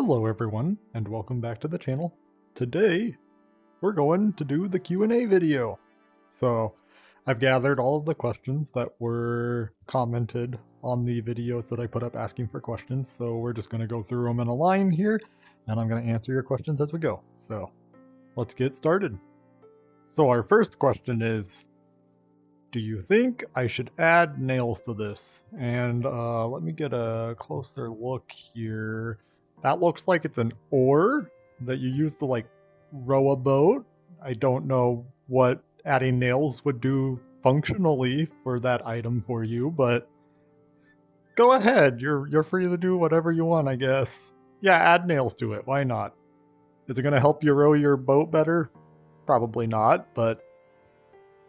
Hello everyone, and welcome back to the channel. Today, we're going to do the Q&A video. So, I've gathered all of the questions that were commented on the videos that I put up asking for questions, so we're just going to go through them in a line here, and I'm going to answer your questions as we go. So, let's get started. So our first question is, do you think I should add nails to this? And let me get a closer look here. That looks like it's an oar that you use to like row a boat. I don't know what adding nails would do functionally for that item for you, but go ahead. You're free to do whatever you want, I guess. Yeah, add nails to it. Why not? Is it going to help you row your boat better? Probably not, but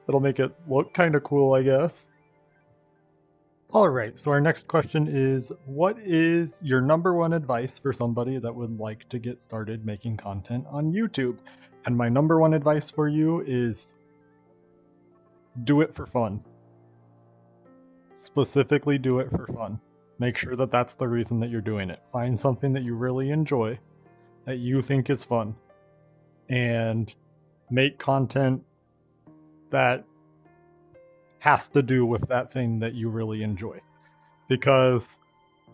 it'll make it look kind of cool, I guess. Alright, so our next question is, what is your number one advice for somebody that would like to get started making content on YouTube? And my number one advice for you is, do it for fun. Specifically do it for fun. Make sure that that's the reason that you're doing it. Find something that you really enjoy, that you think is fun, and make content that has to do with that thing that you really enjoy. Because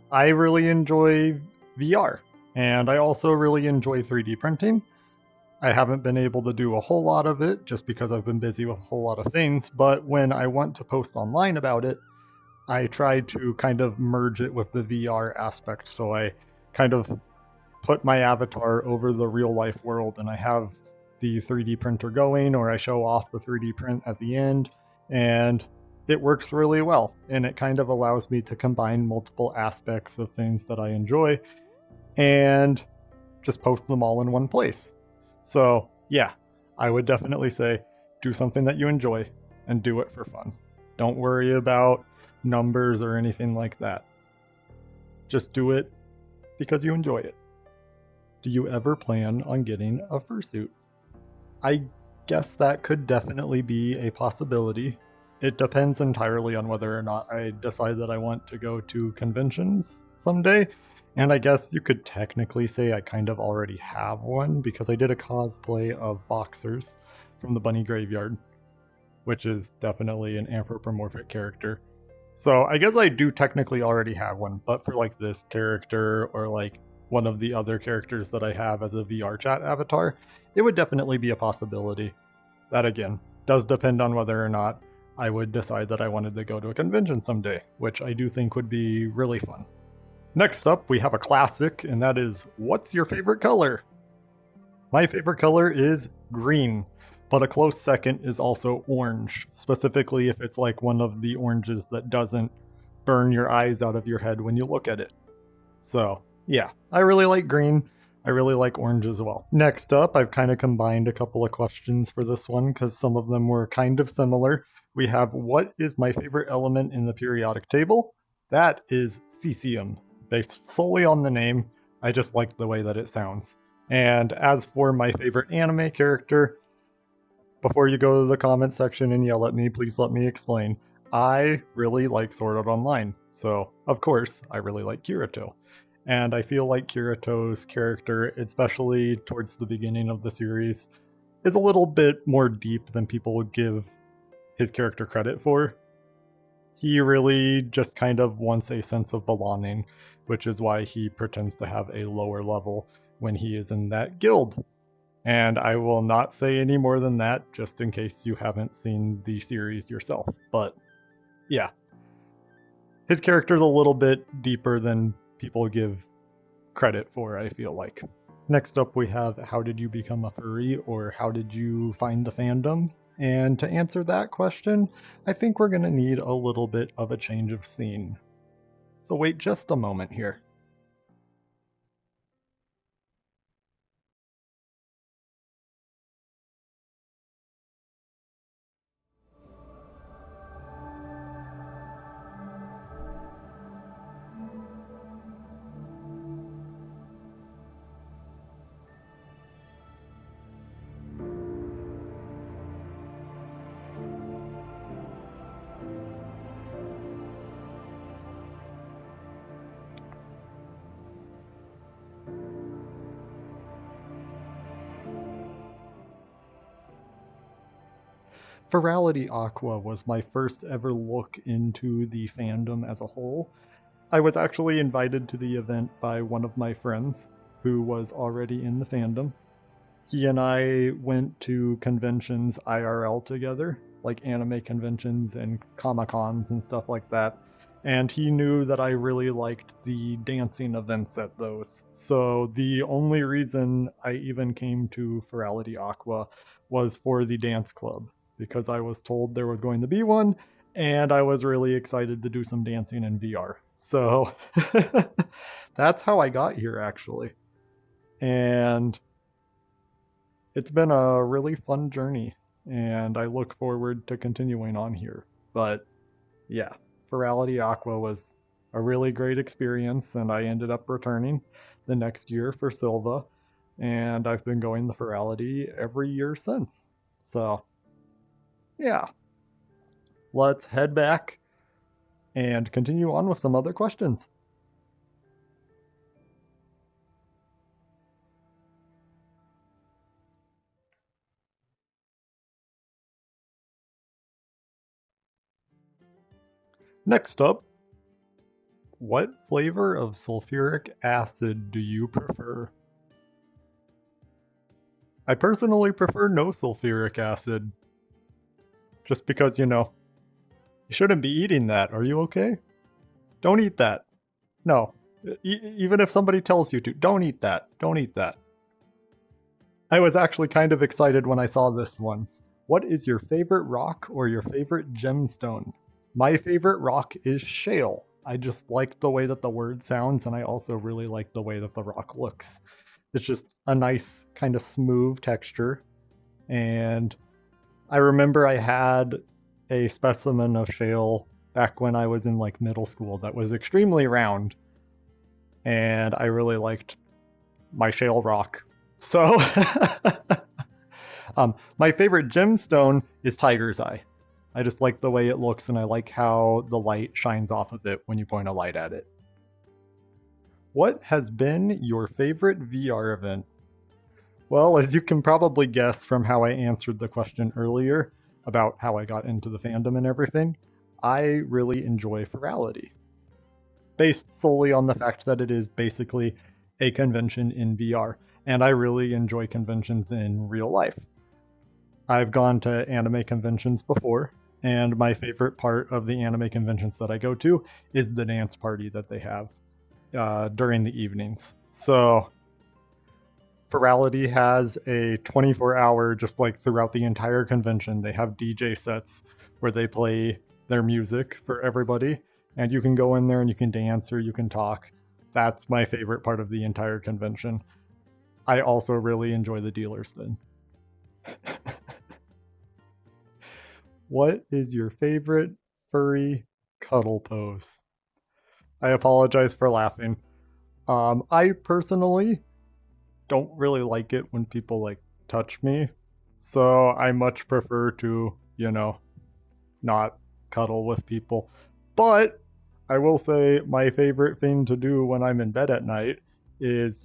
I really enjoy VR, and I also really enjoy 3D printing. I haven't been able to do a whole lot of it just because I've been busy with a whole lot of things, but when I want to post online about it, I try to kind of merge it with the VR aspect. So I kind of put my avatar over the real life world, and I have the 3D printer going, or I show off the 3D print at the end, and it works really well. And it kind of allows me to combine multiple aspects of things that I enjoy and just post them all in one place. So yeah, I would definitely say do something that you enjoy and do it for fun. Don't worry about numbers or anything like that. Just do it because you enjoy it. Do you ever plan on getting a fursuit? I guess that could definitely be a possibility. It depends entirely on whether or not I decide that I want to go to conventions someday. And I guess you could technically say I kind of already have one because I did a cosplay of Boxers from the Bunny Graveyard, which is definitely an anthropomorphic character. So I guess I do technically already have one, but for like this character or like one of the other characters that I have as a VR chat avatar, it would definitely be a possibility. That again, does depend on whether or not I would decide that I wanted to go to a convention someday, which I do think would be really fun. Next up, we have a classic, and that is, what's your favorite color? My favorite color is green, but a close second is also orange, specifically if it's like one of the oranges that doesn't burn your eyes out of your head when you look at it. So yeah, I really like green. I really like orange as well. Next up, I've kind of combined a couple of questions for this one because some of them were kind of similar. We have, what is my favorite element in the periodic table? That is cesium. Based solely on the name, I just like the way that it sounds. And as for my favorite anime character, before you go to the comment section and yell at me, please let me explain. I really like Sword Art Online, so of course I really like Kirito. And I feel like Kirito's character, especially towards the beginning of the series, is a little bit more deep than people would give his character credit for. He really just kind of wants a sense of belonging, which is why he pretends to have a lower level when he is in that guild. And I will not say any more than that, just in case you haven't seen the series yourself. But yeah, his character's a little bit deeper than people give credit for, I feel like. Next up, we have, how did you become a furry, or how did you find the fandom? And to answer that question, I think we're going to need a little bit of a change of scene. So wait just a moment here. Furality Aqua was my first ever look into the fandom as a whole. I was actually invited to the event by one of my friends who was already in the fandom. He and I went to conventions IRL together, like anime conventions and Comic Cons and stuff like that. And he knew that I really liked the dancing events at those. So the only reason I even came to Furality Aqua was for the dance club, because I was told there was going to be one, and I was really excited to do some dancing in VR. So that's how I got here, actually. And it's been a really fun journey, and I look forward to continuing on here. But yeah, Furality Aqua was a really great experience, and I ended up returning the next year for Silva, and I've been going to Furality every year since. So yeah, let's head back and continue on with some other questions. Next up, what flavor of sulfuric acid do you prefer? I personally prefer no sulfuric acid. Just because, you shouldn't be eating that. Are you okay? Don't eat that. No. Even if somebody tells you to, don't eat that. Don't eat that. I was actually kind of excited when I saw this one. What is your favorite rock or your favorite gemstone? My favorite rock is shale. I just like the way that the word sounds, and I also really like the way that the rock looks. It's just a nice, kind of smooth texture. And I remember I had a specimen of shale back when I was in like middle school that was extremely round. And I really liked my shale rock. So my favorite gemstone is Tiger's Eye. I just like the way it looks, and I like how the light shines off of it when you point a light at it. What has been your favorite VR event? Well, as you can probably guess from how I answered the question earlier about how I got into the fandom and everything, I really enjoy Furality. Based solely on the fact that it is basically a convention in VR, and I really enjoy conventions in real life. I've gone to anime conventions before, and my favorite part of the anime conventions that I go to is the dance party that they have during the evenings. So Furality has a 24-hour, just like throughout the entire convention, they have DJ sets where they play their music for everybody, and you can go in there and you can dance or you can talk. That's my favorite part of the entire convention. I also really enjoy the dealers then. What is your favorite furry cuddle pose? I apologize for laughing. I personally don't really like it when people like touch me, so I much prefer to, not cuddle with people. But I will say my favorite thing to do when I'm in bed at night is,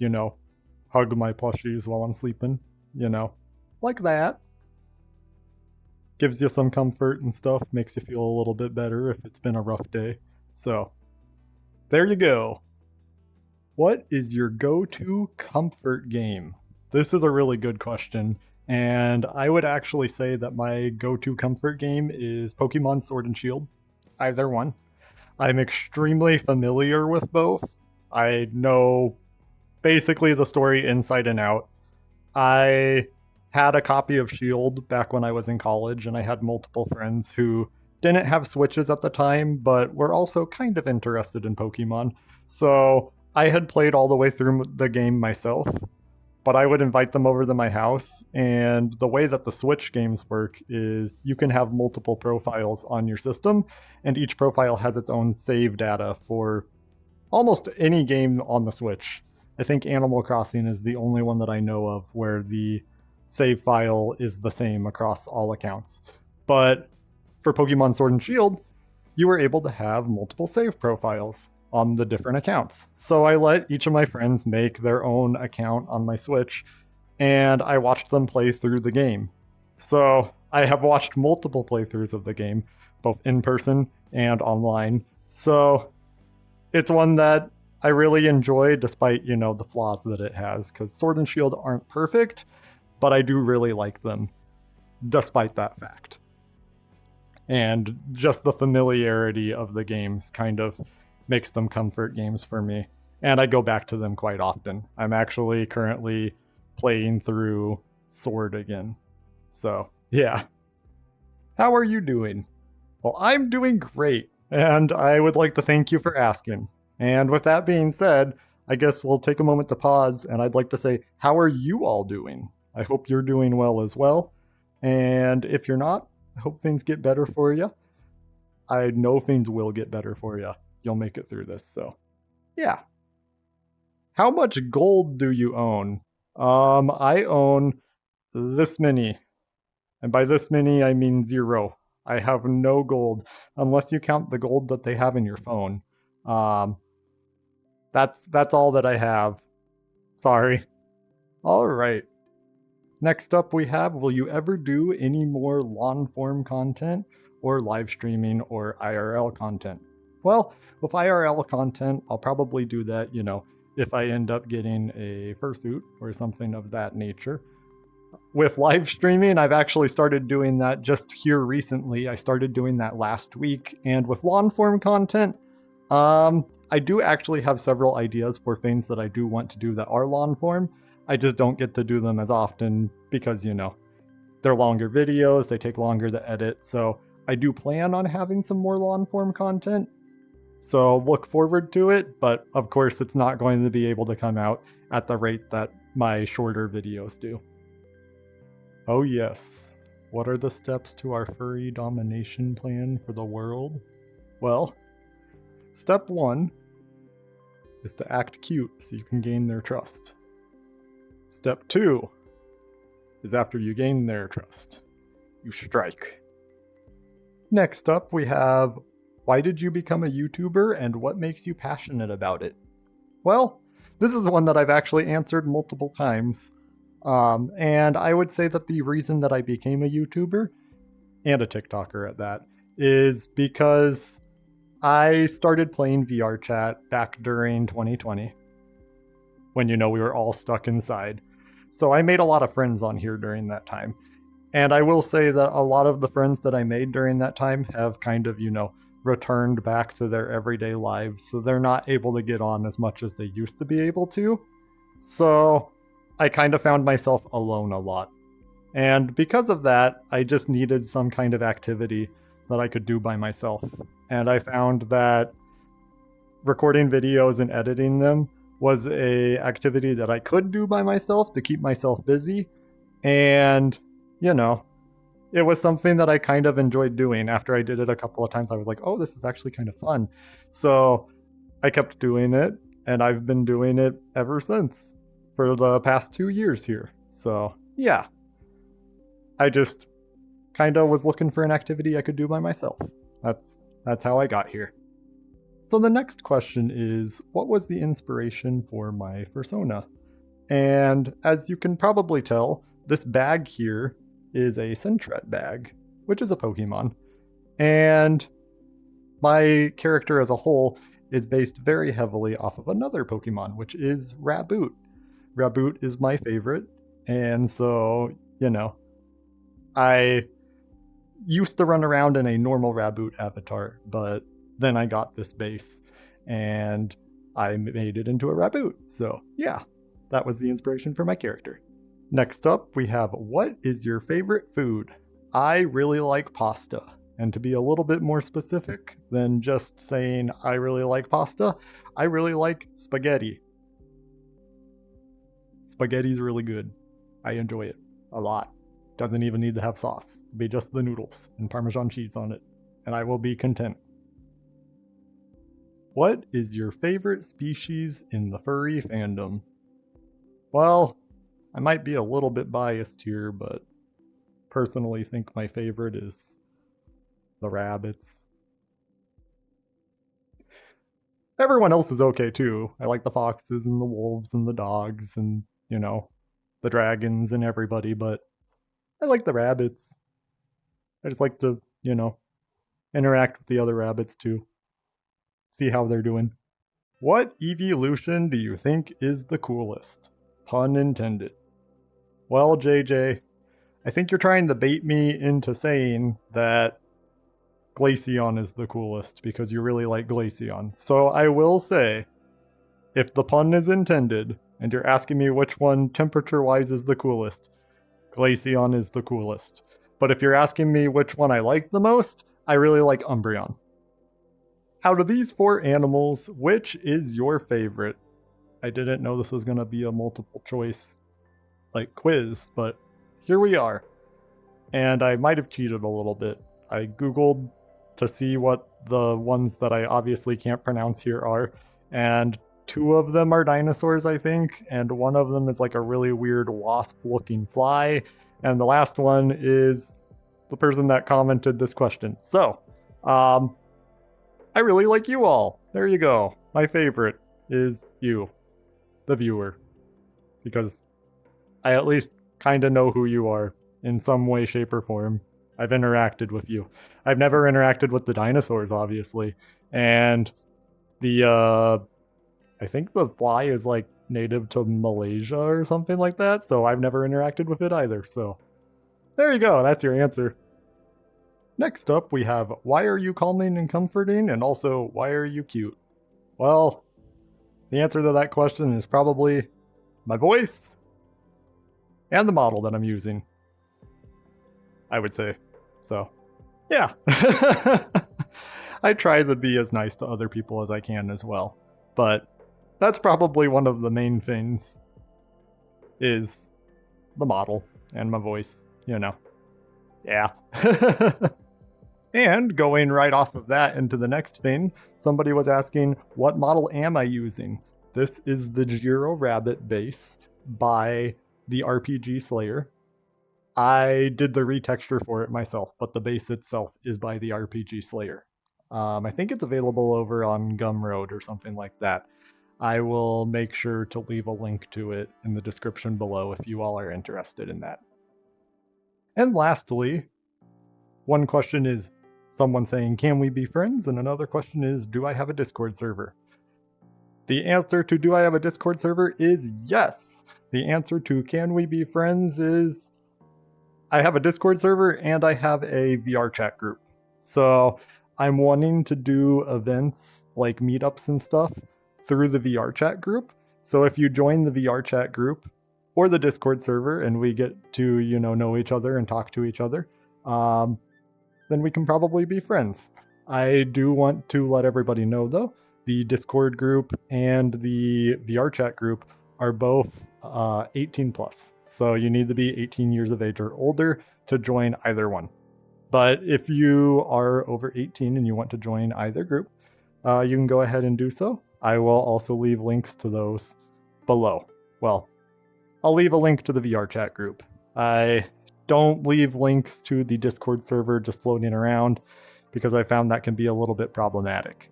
hug my plushies while I'm sleeping, like that. Gives you some comfort and stuff, makes you feel a little bit better if it's been a rough day. So, there you go. What is your go-to comfort game? This is a really good question, and I would actually say that my go-to comfort game is Pokemon Sword and Shield. Either one. I'm extremely familiar with both. I know basically the story inside and out. I had a copy of Shield back when I was in college, and I had multiple friends who didn't have Switches at the time, but were also kind of interested in Pokemon. So I had played all the way through the game myself, but I would invite them over to my house, and the way that the Switch games work is you can have multiple profiles on your system, and each profile has its own save data for almost any game on the Switch. I think Animal Crossing is the only one that I know of where the save file is the same across all accounts. But for Pokemon Sword and Shield, you were able to have multiple save profiles on the different accounts. So I let each of my friends make their own account on my Switch, and I watched them play through the game. So I have watched multiple playthroughs of the game, both in person and online. So it's one that I really enjoy, despite, the flaws that it has, because Sword and Shield aren't perfect, but I do really like them, despite that fact. And just the familiarity of the games kind of makes them comfort games for me. And I go back to them quite often. I'm actually currently playing through Sword again. So, yeah. How are you doing? Well, I'm doing great, and I would like to thank you for asking. And with that being said, I guess we'll take a moment to pause, and I'd like to say, how are you all doing? I hope you're doing well as well. And if you're not, I hope things get better for you. I know things will get better for you. You'll make it through this, so yeah. How much gold do you own? I own this many. And by this many, I mean 0. I have no gold, unless you count the gold that they have in your phone. That's all that I have. Sorry. All right. Next up we have, will you ever do any more long form content or live streaming or IRL content? Well, with IRL content, I'll probably do that, if I end up getting a fursuit or something of that nature. With live streaming, I've actually started doing that just here recently. I started doing that last week. And with long form content, I do actually have several ideas for things that I do want to do that are long form. I just don't get to do them as often because, they're longer videos, they take longer to edit. So I do plan on having some more long form content. So look forward to it, but of course it's not going to be able to come out at the rate that my shorter videos do. Oh yes, what are the steps to our furry domination plan for the world? Well, step 1 is to act cute so you can gain their trust. Step 2 is after you gain their trust, you strike. Next up we have, why did you become a YouTuber and what makes you passionate about it? Well, this is one that I've actually answered multiple times. And I would say that the reason that I became a YouTuber, and a TikToker at that, is because I started playing VR chat back during 2020, when, we were all stuck inside. So I made a lot of friends on here during that time. And I will say that a lot of the friends that I made during that time have kind of, returned back to their everyday lives. So they're not able to get on as much as they used to be able to. So I kind of found myself alone a lot. And because of that, I just needed some kind of activity that I could do by myself. And I found that recording videos and editing them was a activity that I could do by myself to keep myself busy. And, it was something that I kind of enjoyed doing. After I did it a couple of times, I was like, oh, this is actually kind of fun. So I kept doing it, and I've been doing it ever since for the past 2 years here. So, yeah. I just kind of was looking for an activity I could do by myself. That's how I got here. So the next question is, what was the inspiration for my persona? And as you can probably tell, this bag here is a Sentret bag, which is a Pokemon. And my character as a whole is based very heavily off of another Pokemon, which is Raboot. Raboot is my favorite, and so, I used to run around in a normal Raboot avatar, but then I got this base, and I made it into a Raboot. So, yeah, that was the inspiration for my character. Next up, we have, what is your favorite food? I really like pasta. And to be a little bit more specific than just saying I really like pasta, I really like spaghetti. Spaghetti's really good. I enjoy it a lot. Doesn't even need to have sauce. It'll be just the noodles and Parmesan cheese on it, and I will be content. What is your favorite species in the furry fandom? Well, I might be a little bit biased here, but personally think my favorite is the rabbits. Everyone else is okay too. I like the foxes and the wolves and the dogs and, the dragons and everybody, but I like the rabbits. I just like to, interact with the other rabbits too. See how they're doing. What evolution do you think is the coolest? Pun intended. Well, JJ, I think you're trying to bait me into saying that Glaceon is the coolest because you really like Glaceon. So I will say, if the pun is intended, and you're asking me which one temperature-wise is the coolest, Glaceon is the coolest. But if you're asking me which one I like the most, I really like Umbreon. Out of these 4 animals, which is your favorite? I didn't know this was going to be a multiple choice quiz, but here we are. And I might have cheated a little bit. I googled to see what the ones that I obviously can't pronounce here are, and 2 of them are dinosaurs, I think, and one of them is like a really weird wasp-looking fly, and the last one is the person that commented this question. So, I really like you all. There you go. My favorite is you, the viewer, because I at least kind of know who you are in some way, shape, or form. I've interacted with you. I've never interacted with the dinosaurs, obviously, and the I think the fly is like native to Malaysia or something like that, so I've never interacted with it either. So there you go. That's your answer. Next up, we have why are you calming and comforting, and also why are you cute? Well, the answer to that question is probably my voice and the model that I'm using, I would say. So, yeah. I try to be as nice to other people as I can as well. But that's probably one of the main things, is the model and my voice, Yeah. And going right off of that into the next thing, somebody was asking, what model am I using? This is the Jiro Rabbit base by the RPG Slayer. I did the retexture for it myself, but the base itself is by the RPG Slayer. I think it's available over on Gumroad or something like that. I will make sure to leave a link to it in the description below if you all are interested in that. And lastly, one question is someone saying, can we be friends? And another question is, do I have a Discord server? The answer to do I have a Discord server is yes. The answer to can we be friends is I have a Discord server and I have a VR chat group. So I'm wanting to do events like meetups and stuff through the VR chat group. So if you join the VR chat group or the Discord server and we get to, know each other and talk to each other, then we can probably be friends. I do want to let everybody know, though, the Discord group and the VR chat group are both 18 plus. So you need to be 18 years of age or older to join either one. But if you are over 18 and you want to join either group, you can go ahead and do so. I will also leave links to those below. Well, I'll leave a link to the VR chat group. I don't leave links to the Discord server just floating around because I found that can be a little bit problematic.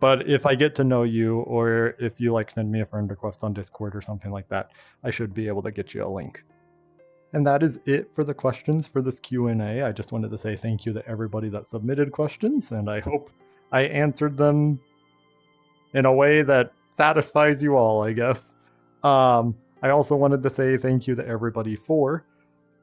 But if I get to know you, or if you send me a friend request on Discord or something like that, I should be able to get you a link. And that is it for the questions for this Q&A. I just wanted to say thank you to everybody that submitted questions, and I hope I answered them in a way that satisfies you all, I guess. I also wanted to say thank you to everybody for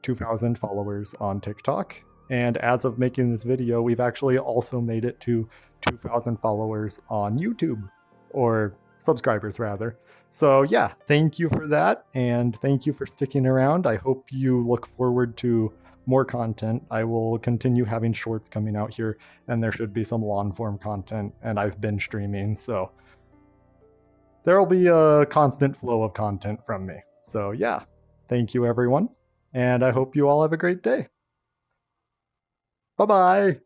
2,000 followers on TikTok. And as of making this video, we've actually also made it to 2,000 followers on YouTube, or subscribers rather. So yeah, thank you for that, and thank you for sticking around. I hope you look forward to more content. I will continue having shorts coming out here, and there should be some long form content, and I've been streaming, so there'll be a constant flow of content from me. So yeah, thank you everyone, and I hope you all have a great day. Bye-bye!